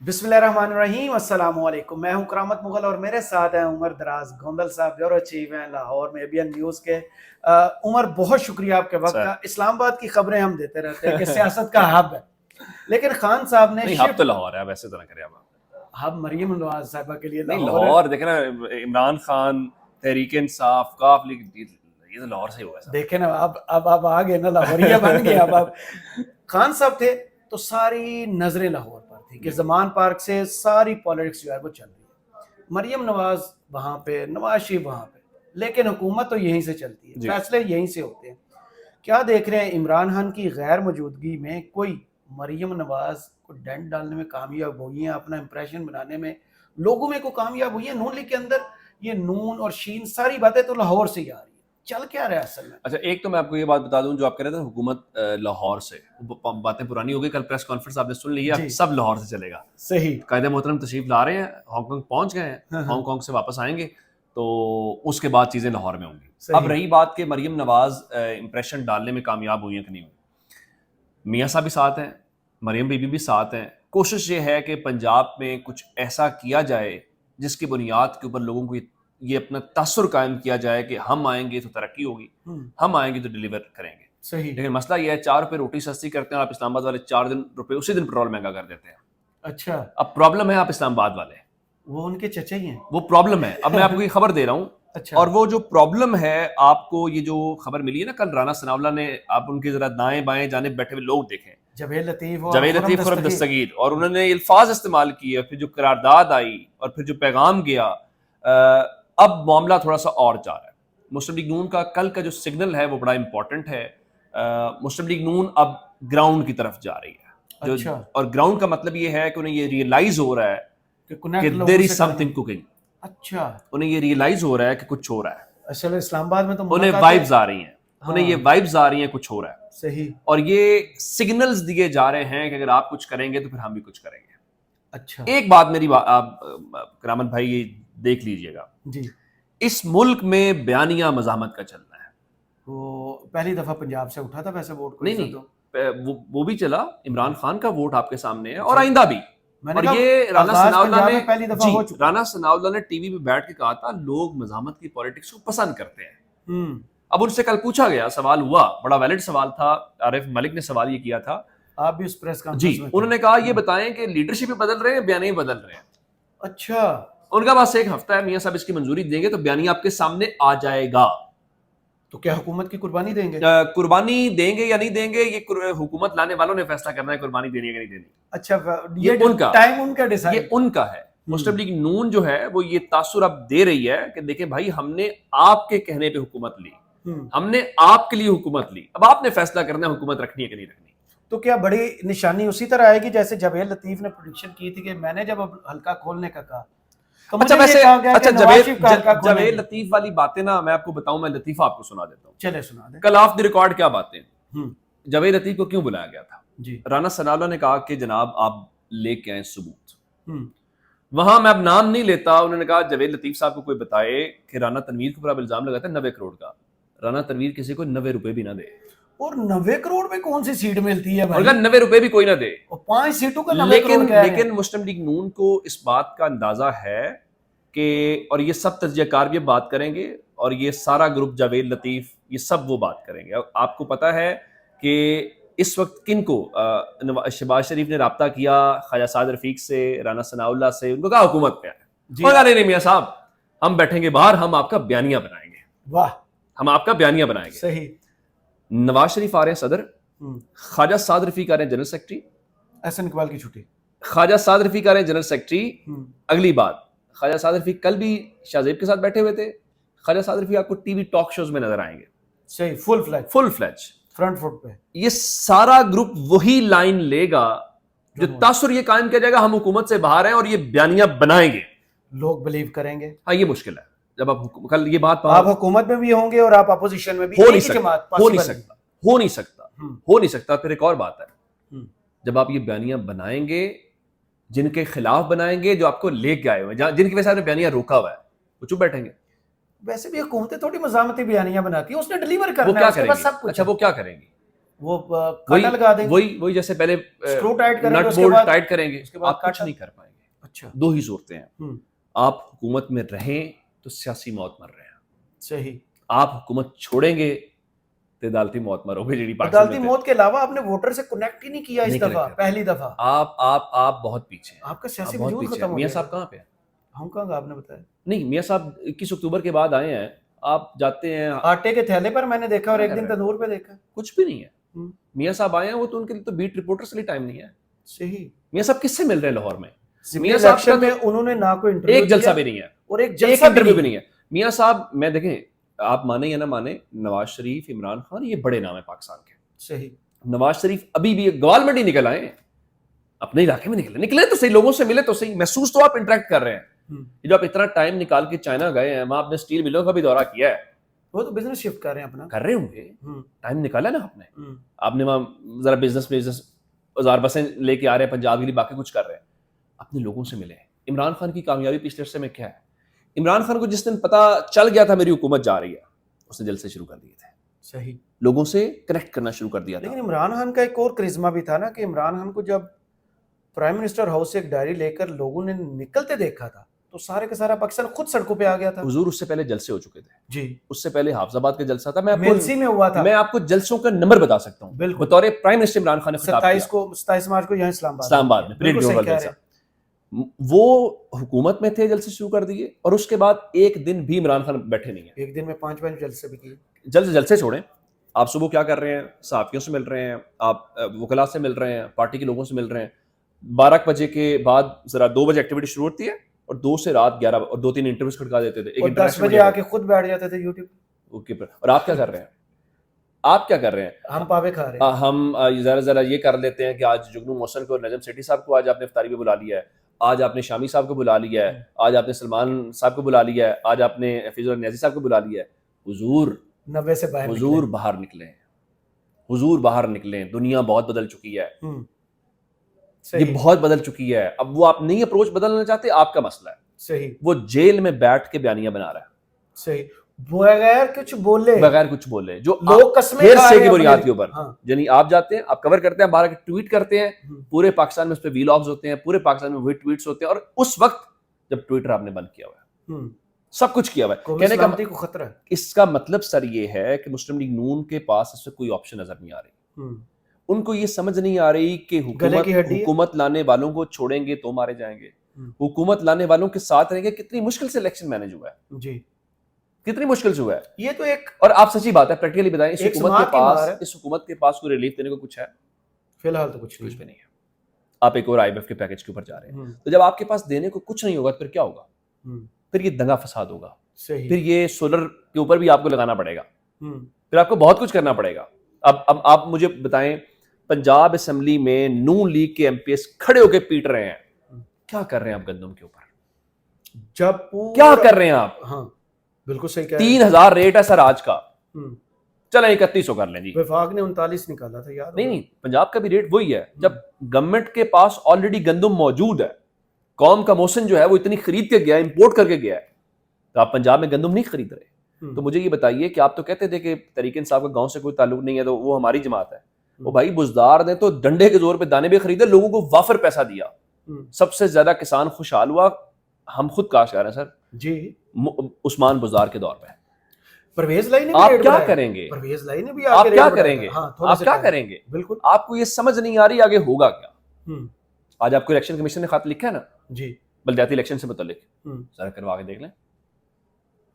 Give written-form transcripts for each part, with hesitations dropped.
بسم اللہ الرحمن الرحیم، السلام علیکم۔ میں ہوں کرامت مغل اور میرے ساتھ ہیں عمر دراز گوندل صاحب، بیورو چیف ہیں لاہور میں ABN نیوز کے۔ عمر بہت شکریہ آپ کے وقت کا۔ اسلام آباد کی خبریں ہم دیتے رہتے ہیں کہ سیاست کا ہب ہے، لیکن خان صاحب نے ہب تو لاہور ہے، ایسے تو نہ کریں آپ۔ ہب مریم نواز صاحبہ کے لیے لاہور دیکھیں نا، عمران خان، تحریک انصاف، کاف لیگ، یہ تو لاہور سے ہی ہوا ہے۔ دیکھیں نا اب آ گئے نا، لاہوریہ بن گئے۔ اب خان صاحب تھے تو ساری نظریں لاہور پر تھی کہ زمان پارک سے ساری پالیٹکس جو ہے وہ چل رہی ہے، مریم نواز وہاں پہ، نواز شریف وہاں پہ، لیکن حکومت تو یہیں سے چلتی ہے، فیصلے یہیں سے ہوتے ہیں۔ کیا دیکھ رہے ہیں عمران خان کی غیر موجودگی میں کوئی مریم نواز کو ڈنڈ ڈالنے میں کامیاب ہوئی ہیں، اپنا امپریشن بنانے میں لوگوں میں کو کامیاب ہوئی ہیں؟ نون لیگ کے اندر یہ نون اور شین ساری باتیں تو لاہور سے ہی آ رہی ہیں، چل کیا رہا ہے اصل میں؟ اچھا، ایک تو میں آپ کو یہ بات بتا دوں، جو آپ کہہ رہے تھے حکومت لاہور سے، باتیں پرانی ہو گئی۔ کل پریس کانفرنس آپ نے سن لی ہے، سب لاہور سے چلے گا۔ صحیح، قائد محترم تشریف لا رہے ہیں، ہانگ کانگ پہنچ گئے ہیں، ہانگ کانگ سے واپس آئیں گے تو اس کے بعد چیزیں لاہور میں ہوں گی۔ اب رہی بات کہ مریم نواز امپریشن ڈالنے میں کامیاب ہوئی ہیں کہ نہیں ہوئی، میاں صاحب بھی ساتھ ہیں، مریم بی بی بھی ساتھ ہیں۔ کوشش یہ ہے کہ پنجاب میں کچھ ایسا کیا جائے جس کی بنیاد کے اوپر لوگوں کو یہ اپنا تاثر قائم کیا جائے کہ ہم آئیں گے تو ترقی ہوگی، ہم آئیں گے تو ڈیلیور کریں گے۔ صحیح، لیکن مسئلہ یہ ہے 4 روپے روٹی سستی کرتے ہیں، آپ اسلام آباد والے 4 روپے اسی دن پیٹرول مہنگا کر دیتے ہیں۔ اچھا، اب پرابلم ہے آپ اسلام آباد والے، وہ ان کے چچا ہی ہیں، وہ پرابلم ہے۔ اب میں آپ کو یہ خبر دے رہا ہوں، اور وہ جو پرابلم ہے، آپ کو یہ جو خبر ملی ہے نا کل رانا ثناءاللہ نے، آپ ان کے ذرا دائیں بائیں جانب بیٹھے ہوئے لوگ دیکھیں، جاوید لطیف اور دستگیر، اور انہوں نے الفاظ استعمال کیے، پھر جو قرارداد آئی اور پھر جو پیغام گیا، اب معاملہ تھوڑا سا اور جا رہا ہے۔ مسلم لیگ نون کا کل کا جو سگنل ہے وہ بڑا امپورٹنٹ ہے۔ مسلم لیگ نون اب گراؤنڈ کی طرف جا رہی ہے، اور گراؤنڈ کا مطلب یہ ہے کہ انہیں یہ ریئلائز ہو رہا ہے کہ دیر از سم تھنگ کوکنگ۔ اچھا، انہیں یہ ریئلائز ہو رہا ہے کہ کچھ ہو رہا ہے۔ اصل اسلام آباد میں تو انہیں وائبز آ رہی ہیں، انہیں یہ وائبز آ رہی ہیں کچھ ہو رہا ہے۔ صحیح، اور یہ سگنلز دیے جا رہے ہیں کہ اگر آپ کچھ کریں گے تو پھر ہم بھی کچھ کریں گے۔ اچھا، ایک بات میری آپ کرامت بھائی یہ دیکھ لیجئے گا، جی، اس ملک میں بیانیہ مزاحمت کا چلنا ہے۔ وہ پہلی دفعہ پنجاب سے اٹھا تھا ویسے ووٹ، نہیں، وہ بھی چلا، عمران خان کا ووٹ آپ کے سامنے ہے، اور آئندہ بھی۔ اور یہ رانا ثناءاللہ نے ٹی وی پہ بیٹھ کے کہا تھا لوگ مزاحمت کی پولیٹکس کو پسند کرتے ہیں۔ اب ان سے کل پوچھا گیا، سوال ہوا، بڑا ویلڈ سوال تھا، عارف ملک نے سوال یہ کیا تھا، آپ بھی اس پریس کانفرنس جی، انہوں نے کہا یہ بتائیں کہ لیڈرشپ بدل رہے ہیں، بیانیے بدل رہے ہیں؟ اچھا، ان کا بس ایک ہفتہ ہے، میاں صاحب اس کی منظوری دیں گے تو بیانیہ آپ کے سامنے آ جائے گا۔ تو کیا حکومت کی قربانی دیں گے؟ قربانی دیں گے یا نہیں دیں گے، یہ حکومت لانے والوں نے فیصلہ کرنا ہے قربانی دینی ہے کہ نہیں دینی۔ اچھا، یہ ان کا ٹائم ان کا ڈیسائیڈ، یہ ان کا ہے۔ مسلم لیگ نون جو ہے وہ یہ تاثر اب دے رہی ہے کہ دیکھیں بھائی، ہم نے آپ کے کہنے پہ حکومت لی، ہم نے آپ کے لیے حکومت لی، اب آپ نے فیصلہ کرنا ہے حکومت رکھنی ہے کہ نہیں رکھنی۔ تو کیا بڑی نشانی اسی طرح آئے گی جیسے جاوید لطیف نے پریڈکشن کی تھی کہ میں نے جب حلقہ کھولنے کا کہا؟ اچھا، جاوید لطیف والی باتیں نا میں آپ کو بتاؤں، میں لطیفہ آپ کو سنا دیتا ہوں، چلے سنا دیں۔ کل آف دی ریکارڈ کیا باتیں، جاوید لطیف کو کیوں بلایا گیا تھا؟ جی، رانا ثناءاللہ نے کہا کہ جناب آپ لے کے آئیں ثبوت۔ وہاں میں اب نام نہیں لیتا، انہوں نے کہا جاوید لطیف صاحب کو کوئی بتائے کہ رانا تنویر کے اوپر اب الزام لگاتا ہے 90 کروڑ کا، رانا تنویر کسی کو 90 روپے بھی نہ دے۔ اور 90 کروڑ میں کون سی سیٹ ملتی ہے بھائی؟ 90 روپے بھی کوئی نہ دے، 5 سیٹوں کا 90 کروڑ کیا ہے؟ لیکن مسلم لیگ نون کو اس بات کا اندازہ ہے کہ، اور یہ سب تجزیہ کار بھی بات کریں گے، اور یہ سارا گروپ جاوید لطیف یہ سب وہ بات کریں گے۔ آپ کو پتا ہے کہ اس وقت کن کو شہباز شریف نے رابطہ کیا خواجہ سعد رفیق سے، رانا ثناءاللہ سے، ان کو کہا حکومت پہ آئے۔ نہیں میاں صاحب، ہم بیٹھیں گے باہر، ہم آپ کا بیانیہ بنائیں گے۔ واہ، ہم آپ کا بیانیہ بنائیں گے۔ صحیح، نواز شریف آ رہے ہیں صدر، خواجہ سعد رفیق آ رہے ہیں جنرل سیکرٹری، احسن اقبال کی چھٹی، خواجہ سعد رفیق آ رہے ہیں جنرل سیکرٹری۔ اگلی بات، خواجہ سعد رفیق کل بھی شاہ زیب کے ساتھ بیٹھے ہوئے تھے، خواجہ سعد رفیق آپ کو ٹی وی ٹاک شوز میں نظر آئیں گے۔ صحیح، فل فلیج فرنٹ فٹ پہ۔ یہ سارا گروپ وہی لائن لے گا جو تاثر یہ قائم کیا جائے گا ہم حکومت سے باہر ہیں اور یہ بیانیہ بنائیں گے، لوگ بلیو کریں گے۔ ہاں، یہ مشکل ہے جب آپ کل یہ بات آپ حکومت میں بھی ہوں گے اور آپ اپوزیشن میں بھی، ہو نہیں سکتا۔ پھر ایک اور بات ہے، جب آپ یہ بیانیہ بنائیں گے، جن کے خلاف بنائیں گے، جو آپ کو لے کے آئے ہوئے، جن کی وجہ سے آپ نے بیانیہ روکا ہوا ہے، وہ چپ بیٹھیں گے۔ ویسے بھی حکومتیں تھوڑی مزاحمتی بیانیاں بناتی ہیں، اس نے ڈیلیور کرنا ہے، وہ کیا کریں گی؟ سب کچھ۔ اچھا، وہ کیا کریں گی؟ وہ کاٹا لگا دیں گے, وہی جیسے پہلے اسکرو ٹائٹ کریں گے, نٹ بولٹ ٹائٹ کریں گے, آپ کچھ نہیں کر پائیں گے. اچھا, دو ہی صورتیں ہیں, آپ حکومت میں رہیں تو سیاسی موت مر رہے ہیں, صحیح, آپ حکومت چھوڑیں گے تو عدالتی موت مرو گے. عدالتی موت کے علاوہ آپ نے ووٹر سے کنیکٹ ہی نہیں کیا اس دفعہ, پہلی دفعہ. آپ بہت پیچھے ہیں, آپ کا سیاسی وجود ختم ہو گیا. میاں صاحب کہاں پہ ہیں؟ ہانگ کانگ, آپ نے بتایا نہیں, میاں صاحب 21 اکتوبر کے بعد آئے ہیں, آپ جاتے ہیں آٹے کے تھیلے پر میں نے دیکھا, اور ایک دن تندور پہ دیکھا, کچھ بھی نہیں ہے. میاں صاحب آئے ہیں, وہ تو ان کے لیے تو بیٹ رپورٹرز کے لیے ٹائم نہیں ہے. صحیح. میاں صاحب کس سے مل رہے ہیں لاہور میں؟ میاں صاحب میں انہوں نے نہ کوئی انٹرویو, ایک جلسہ بھی نہیں ہے, اور ایک انٹرویو بھی نہیں ہے. میاں صاحب میں دیکھیں, آپ مانیں یا نہ مانیں, نواز شریف, عمران خان, یہ بڑے نام ہیں پاکستان کے. صحیح. نواز شریف ابھی بھی گوال منڈی نکل آئے ہیں, اپنے علاقے میں نکلے تو صحیح, لوگوں سے ملے تو صحیح, محسوس تو آپ انٹریکٹ کر رہے ہیں. جو آپ اتنا ٹائم نکال کے چائنا گئے ہیں, وہاں آپ نے اسٹیل ملوں کا بھی دورہ کیا ہے, وہ تو بزنس شفٹ کر رہے ہیں اپنا, کر رہے ہوں گے, ٹائم نکالا نا آپ نے وہاں ذرا بزنس ہزار بسیں لے کے آ رہے ہیں پنجاب کے لیے, باقی کچھ کر رہے ہیں, اپنے لوگوں سے ملے. عمران خان کی کامیابی پچھلے عرصے میں کیا ہے؟ عمران خان کو جس دن پتا چل گیا تھا میری حکومت جا رہی ہے, اس نے جلسے شروع کر دیے تھے, صحیح, لوگوں سے کنیکٹ کرنا شروع کر دیا تھا. لیکن عمران خان کا ایک اور کرزما بھی تھا نا, کہ عمران خان کو جب پرائم منسٹر ہاؤس سے ایک ڈائری لے کر لوگوں نے نکلتے دیکھا تھا, تو سارے کا سارا پاکستان خود سڑکوں پہ آ گیا تھا. حضور اس سے پہلے جلسے ہو چکے تھے جی, اس سے پہلے حافظ آباد کا جلسہ تھا, میلسی میں ہوا تھا, میں آپ کو جلسوں کا نمبر بتا سکتا ہوں. بالکل, بطور پرائم منسٹر عمران خان نے خطاب کیا 27 مارچ کو یہاں اسلام آباد میں پریڈ گراؤنڈ والے جلسہ, وہ حکومت میں تھے, جلسے شروع کر دیے, اور اس کے بعد ایک دن بھی عمران خان بیٹھے نہیں ہیں. ایک دن میں 5 جلسے بھی کیے. جلسے چھوڑیں, آپ صبح کیا کر رہے ہیں, صحافیوں سے مل رہے ہیں, آپ وکلاء سے مل رہے ہیں, پارٹی کے لوگوں سے مل رہے ہیں. 12 بجے کے بعد ذرا 2 بجے ایکٹیویٹی شروع ہوتی ہے, اور 2 سے رات 11 اور 2-3 انٹرویوز کھڑکا دیتے تھے. اور 10 بجے آ کے خود بیٹھ جاتے تھے یوٹیوب اوکے پر. اور آپ کیا کر رہے ہیں؟ آپ کیا کر رہے ہیں؟ ہم پاوے کھا رہے ہیں. ہم ذرا یہ کر لیتے ہیں کہ آج جگنو محسن کو, نجم سیٹھی صاحب کو آج آپ نے افطاری پہ بلا لیا ہے, آج آپ نے شامی صاحب کو بلا لیا ہے, آج آپ نے سلمان صاحب کو بلا لیا ہے, آج آپ نے حفیظ النیازی صاحب کو بلا لیا ہے. حضور 90 سے باہر, حضور باہر نکلیں, حضور باہر نکلیں. دنیا بہت بدل چکی ہے, یہ بہت بدل چکی ہے. اب وہ آپ نہیں اپروچ بدلنا چاہتے, آپ کا مسئلہ ہے. صحیح. وہ جیل میں بیٹھ کے بیانیہ بنا رہا ہے, صحیح, بغیر کچھ بولے, جو لوگ قسمیں کھا رہے ہیں کی بنیاد کے اوپر. یعنی آپ جاتے ہیں, آپ کور کرتے ہیں, باہر ٹویٹ کرتے ہیں, پورے پاکستان میں اس پہ ویلاگز ہوتے ہیں, پورے پاکستان میں وہی ٹویٹس ہوتے ہیں, اور اس وقت جب ٹویٹر آپ نے بند کیا ہوا ہے, سب کچھ کیا ہوا ہے, کہنے کا کو خطرہ ہے. اس کا مطلب سر یہ ہے کہ مسلم لیگ نون کے پاس اس سے کوئی آپشن نظر نہیں آ رہی. ان کو یہ سمجھ نہیں آ رہی کہ حکومت لانے والوں کو چھوڑیں گے تو مارے جائیں گے, حکومت لانے والوں کے ساتھ رہیں گے. کتنی مشکل سے الیکشن مینج ہوا ہے, جی, کتنی مشکل سے ہوا ہے یہ تو ایک. اور آپ سچی بات ہے پریکٹیکلی بتائیں, اس حکومت کے پاس کوئی ریلیف دینے کو کچھ ہے؟ فی الحال تو کچھ بھی نہیں ہے. آپ ایک اور IMF کے پیکج کے اوپر جا رہے ہیں, تو جب آپ کے پاس دینے کو کچھ نہیں ہوگا پھر کیا ہوگا؟ پھر یہ دنگا فساد ہوگا, پھر یہ سولر کے اوپر بھی آپ کو لگانا پڑے گا, پھر آپ کو بہت کچھ کرنا پڑے گا. اب آپ مجھے بتائیں, پنجاب اسمبلی میں نون لیگ کے MPs کھڑے ہو کے پیٹ رہے ہیں, کیا کر رہے ہیں آپ گندم کے اوپر؟ کیا کر رہے ہیں آپ؟ ہاں بالکل صحیح کہہ 3000 ریٹ ہے سر آج کا, چلیں 3100 کر لیں جی. وفاق نے 39 نکالا تھا یاد. نہیں, پنجاب کا بھی ریٹ وہی ہے. جب گورنمنٹ کے پاس آلریڈی گندم موجود ہے, قوم کا موسم جو ہے وہ اتنی خرید کے گیا ہے, امپورٹ کر کے گیا ہے, تو آپ پنجاب میں گندم نہیں خرید رہے. تو مجھے یہ بتائیے کہ آپ تو کہتے تھے کہ تحریک انصاف کا گاؤں سے کوئی تعلق نہیں ہے, تو وہ ہماری جماعت ہے. وہ بھائی بزدار نے تو ڈنڈے کے زور پہ دانے بھی خریدے, لوگوں کو وافر پیسہ دیا, سب سے زیادہ کسان خوشحال ہوا. ہم خود کاشتکار ہیں سر جی, عثمان بزدار کے دور پہ. پرویز لائی نے آپ کیا کریں گے؟ پرویز لائی نے بھی آپ کیا کریں گے؟ آپ کیا کریں گے؟ بالکل آپ کو یہ سمجھ نہیں آ رہی آگے ہوگا کیا. آج آپ کو الیکشن کمیشن نے خط لکھا ہے نا جی, بلدیاتی الیکشن سے متعلق, ذرا کروا کے دیکھ لیں.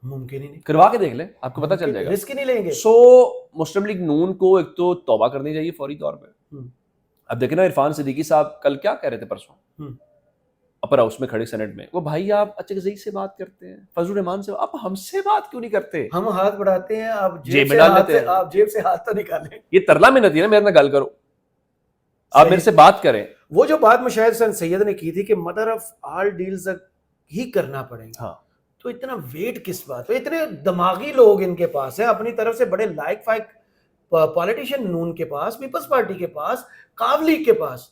ممکن ہی نہیں, کروا کے دیکھ لیں, آپ کو پتہ چل جائے گا. رسک نہیں لیں گے. مسلم لیگ نون کو ایک تو توبہ کرنی چاہیے فوری طور پہ. اب دیکھیں نا, عرفان صدیقی صاحب کل کیا کہہ رہے تھے پرسوں اپر ہاؤس میں کھڑے سینٹ میں, وہ بھائی آپ اچھے سے بات کرتے ہیں, فضل الرحمان سے, آپ ہم سے بات کیوں نہیں کرتے؟ ہم ہاتھ بڑھاتے ہیں, آپ جیب میں ڈال لیتے ہیں, آپ جیب سے ہاتھ تو نکالیں. یہ ترلا منت ہے نا, میرے نہ گل کرو, آپ میرے سے بات کریں. وہ جو بات مشاہد حسین سید نے کی تھی کہ مدر آف آل ڈیلز ہی کرنا پڑے گا, ہاں, تو اتنا ویٹ کس بات پہ؟ اتنے دماغی لوگ ان کے پاس ہیں, اپنی طرف سے بڑے لائق فائق پالیٹیشین نون کے پاس, پیپلز پارٹی کے پاس, قاف لیگ کے پاس.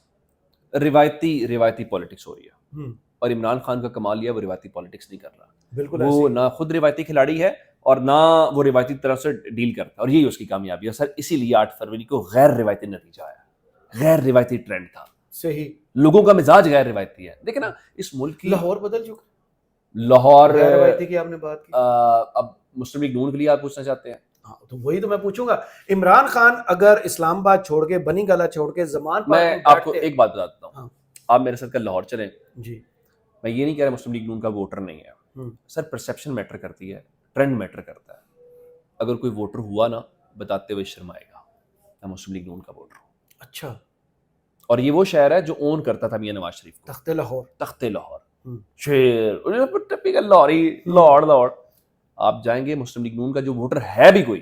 روایتی پالیٹکس ہو رہی ہے, اور عمران خان کا کمال یہ ہے وہ روایتی پالیٹکس نہیں کر رہا. بالکل وہ نہ خود روایتی کھلاڑی ہے, اور نہ وہ روایتی طرف سے ڈیل کرتا, اور یہی اس کی کامیابی ہے سر. اسی لیے 8 فروری کو غیر روایتی نتیجہ آیا, غیر روایتی ٹرینڈ تھا. صحیح, لوگوں کا مزاج غیر روایتی ہے. دیکھیں نا اس ملک کی لاہور بدل چکا, لاہور غیر روایتی کی آپ نے بات کی. اب مسلم لیگ نون کے لیے آپ پوچھنا چاہتے ہیں؟ ہاں تو وہی تو میں پوچھوں گا. عمران خان اگر اسلام آباد چھوڑ کے, بنی گالہ چھوڑ کے زمان میں آپ کو ایک بات بتاتا ہوں, ہاں. آپ میرے ساتھ کل لاہور چلیں. جی, میں یہ نہیں کہہ رہا مسلم لیگ نون کا ووٹر نہیں ہے سر, پرسیپشن میٹر کرتی ہے, ٹرینڈ میٹر کرتا ہے. اگر کوئی ووٹر ہوا نا بتاتے ہوئے شرمائے گا میں مسلم لیگ نون کا ووٹر ہوں. اچھا, اور یہ وہ شہر ہے جو اون کرتا تھا میاں نواز شریف کو, تخت لاہور. تخت لاہور, شیر ٹپیکل لاہوری, لاہور. آپ جائیں گے مسلم لیگ نون کا جو ووٹر ہے بھی کوئی,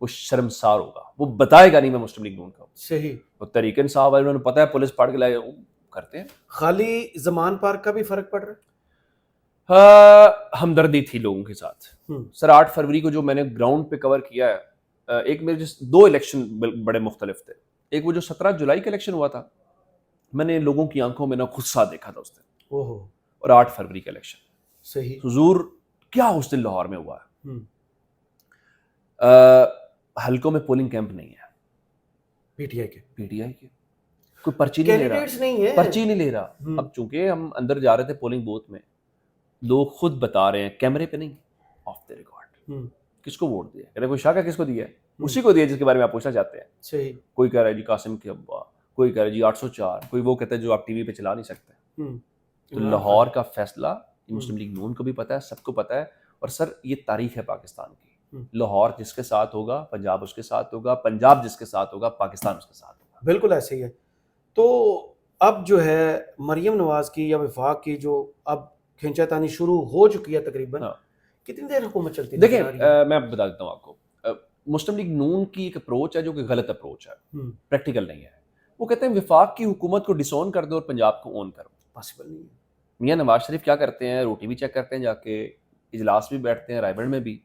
وہ شرمسار ہوگا, وہ بتائے گا نہیں میں مسلم لیگ نون کا. صحیح. وہ تحریک انصاف والے انہوں نے پتہ ہے پولیس پھاڑ کے لائے کرتے ہیں. خالی زمان پارک کا بھی فرق پڑ رہا ہے. ہمدردی تھی لوگوں کے ساتھ سر. 8 فروری کو جو میں نے گراؤنڈ پہ کور کیا ہے, ایک میرے دو الیکشن بڑے مختلف تھے. ایک وہ جو 17 جولائی کا الیکشن ہوا تھا, میں نے لوگوں کی آنکھوں میں نا غصہ دیکھا تھا اس دن, اور 8 فروری کا الیکشن. صحیح. حضور کیا اس دن لاہور میں ہوا ہے. حلقوں میں پولنگ کیمپ نہیں ہے, پی ٹی آئی کے کوئی پرچی نہیں لے رہا, پرچی نہیں لے رہا. اب چونکہ ہم اندر جا رہے تھے پولنگ بوتھ میں, لوگ خود بتا رہے ہیں کیمرے پہ نہیں, آف دی ریکارڈ, کس کو ووٹ دیا. کہتے کوئی شک ہے کس کو دیا ہے, اسی کو دیا جس کے بارے میں آپ پوچھنا چاہتے ہیں. صحیح. کوئی کہہ رہا ہے جی قاسم کے ابا, کوئی کہہ رہا ہے جی 804, کوئی وہ کہتا ہے جو آپ ٹی وی پہ چلا نہیں سکتے. تو لاہور کا فیصلہ مسلم لیگ نون کو بھی پتہ ہے, سب کو پتہ ہے. اور سر یہ تاریخ ہے پاکستان کی, لاہور جس کے ساتھ ہوگا پنجاب اس کے ساتھ ہوگا, پنجاب جس کے ساتھ ہوگا پاکستان اس کے ساتھ ہوگا. بالکل ایسے ہی ہے. تو اب جو ہے مریم نواز کی یا وفاق کی جو اب کھینچا تانی شروع ہو چکی ہے تقریباً, کتنی دیر حکومت چلتی ہے؟ دیکھیں میں بتا دیتا ہوں آپ کو, مسلم لیگ نون کی ایک اپروچ ہے جو کہ غلط اپروچ ہے, پریکٹیکل نہیں ہے. وہ کہتے ہیں وفاق کی حکومت کو ڈس اون کر دو اور پنجاب کو اون کرو. پاسبل نہیں ہے. میاں نواز شریف کیا کرتے ہیں, روٹی بھی چیک کرتے ہیں جا کے, اجلاس بھی بیٹھتے ہیں رائے بڑ میں بھی.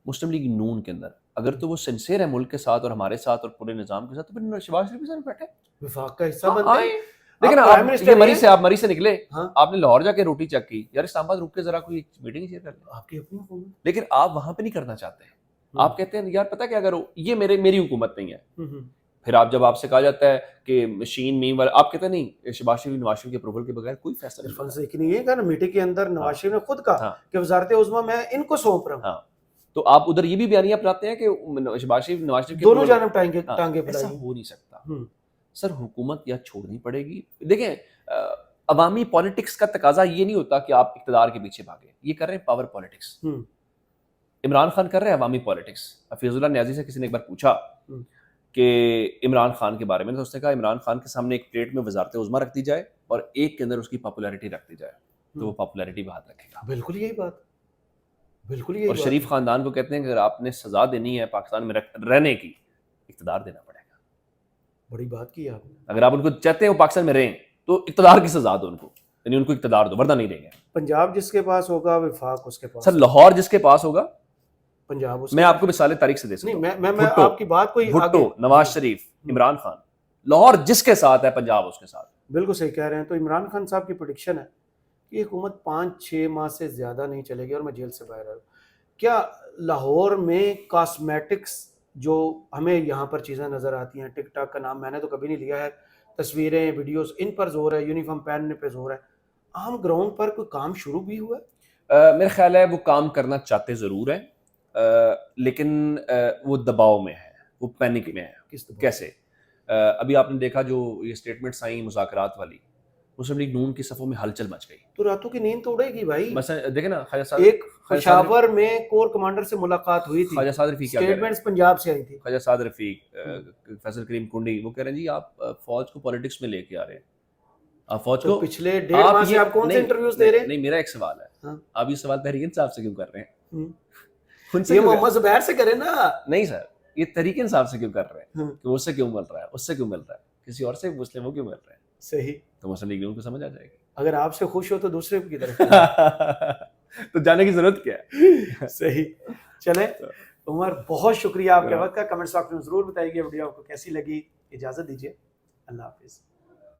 مسلم لیگ نون کے اندر اگر تو وہ سنسیئر ہے ملک کے ساتھ اور ہمارے ساتھ اور پورے نظام کے ساتھ, تو پھر شہباز شریف کے ساتھ بیٹھے, وفاق کا حصہ بنتے ہیں. لیکن آپ مری سے نکلے, آپ نے لاہور جا کے روٹی چیک کی, یار اسلام آباد رک کے ذرا کوئی میٹنگ شیئر کر لیں, آپ کی اپنی حکومت. لیکن آپ وہاں پہ نہیں کرنا چاہتے ہیں. آپ کہتے ہیں یار پتہ کیا کرو, یہ میری حکومت نہیں ہے. پھر آپ جب آپ سے کہا جاتا ہے کہ مشین میم والا, آپ کہتے ہیں نہیں شہباز شریف نواز شریف کے اپروول کے بغیر کوئی فیصلہ نہیں. یہ کہا نا میٹنگ کے اندر نواز شریف نے خود کہا کہ وزارت عظمیٰ میں ان کو سونپ رہا ہوں. تو آپ ادھر یہ بھی بیانیہ اپناتے ہیں کہ شہباز شریف نواز شریف دونوں جانب ٹانگیں پھیلائی. ایسا ہو نہیں سکتا سر. حکومت یا چھوڑنی پڑے گی. دیکھیں عوامی پالیٹکس کا تقاضا یہ نہیں ہوتا کہ آپ اقتدار کے پیچھے بھاگیں, یہ کر رہے ہیں پاور پالیٹکس. عمران خان کر رہے ہیں عوامی پالیٹکس. حفیظ اللہ نیازی سے کسی نے ایک بار پوچھا کہ عمران خان کے بارے میں, تو اس نے کہا عمران خان کے سامنے ایک پلیٹ میں وزارت عظمیٰ رکھ دی جائے اور ایک کے اندر اس کی پاپولیرٹی رکھ دی جائے, تو وہ پاپولیرٹی بہت رکھے گا. بالکل یہی بات, بالکل یہی. اور شریف خاندان کو کہتے ہیں کہ اگر آپ نے سزا دینی ہے پاکستان میں رہنے کی, اقتدار دینا پڑے گا. بڑی بات کی آپ نے. اگر آپ ان کو چاہتے ہیں وہ پاکستان میں رہیں تو اقتدار کی سزا دو ان کو, یعنی ان کو اقتدار دو, ورنہ نہیں دیں گے. پنجاب جس کے پاس ہوگا وفاق اس کے پاس. سر لاہور جس کے پاس ہوگا پنجاب, میں آپ کو مثالیں تاریخ سے دے سکتا ہوں. میں آپ کی بات کوئی بھٹو, نواز شریف, عمران خان, لاہور جس کے ساتھ ہے پنجاب اس کے ساتھ. بالکل صحیح کہہ رہے ہیں. تو عمران خان صاحب کی پریڈکشن ہے کہ حکومت 5-6 ماہ سے زیادہ نہیں چلے گی اور میں جیل سے باہر آؤں. کیا لاہور میں کاسمیٹکس جو ہمیں یہاں پر چیزیں نظر آتی ہیں, ٹک ٹاک کا نام میں نے تو کبھی نہیں لیا ہے, تصویریں ویڈیوز ان پر زور ہے, یونیفارم پہننے پہ زور ہے, عام گراؤنڈ پر کوئی کام شروع بھی ہوا ہے؟ میرا خیال ہے وہ کام کرنا چاہتے ضرور ہیں, لیکن وہ دباؤ میں ہے, وہ پینک میں ہے. کیسے؟ ابھی آپ نے دیکھا جو یہ سٹیٹمنٹس آئیں مذاکرات والی, مسلم لیگ نون کی صفوں میں ہلچل مچ گئی. تو راتوں کی نیند تو اڑے گی بھائی. مثلا دیکھیں نا خواجہ صاحب, ایک پشاور میں کور کمانڈر سے ملاقات ہوئی تھی, خواجہ سعد رفیق کیا سٹیٹمنٹس پنجاب سے آئی تھی. خواجہ سعد رفیق, فیصل کریم کنڈی, وہ کہہ رہے ہیں جی آپ فوج کو پولیٹکس میں لے کے آ رہے ہیں. آپ فوج کو پچھلے 1.5 ماہ سے آپ کون سے انٹرویوز دے رہے ہیں؟ نہیں, میرا ایک سوال ہے, آپ یہ سوال تحریک انصاف سے کیوں کر رہے ہیں؟ یہ محمد زبیر سے کریں نا. نہیں سر, یہ تحریک انصاف سے کیوں کر رہے ہیں کہ اس سے کیوں مل رہا ہے, اس سے کیوں مل رہا ہے, کسی اور سے مسلموں کیوں مل رہا ہے؟ صحیح. تو مسلم لیگ نون کو سمجھ آ جائے گی. اگر آپ سے خوش ہو تو دوسرے کی طرف تو جانے کی ضرورت کیا ہے. صحیح. چلیں عمر, بہت شکریہ آپ کے وقت کا. کمنٹس باکس میں ضرور بتائیے ویڈیو آپ کو کیسی لگی. اجازت دیجیے, اللہ حافظ.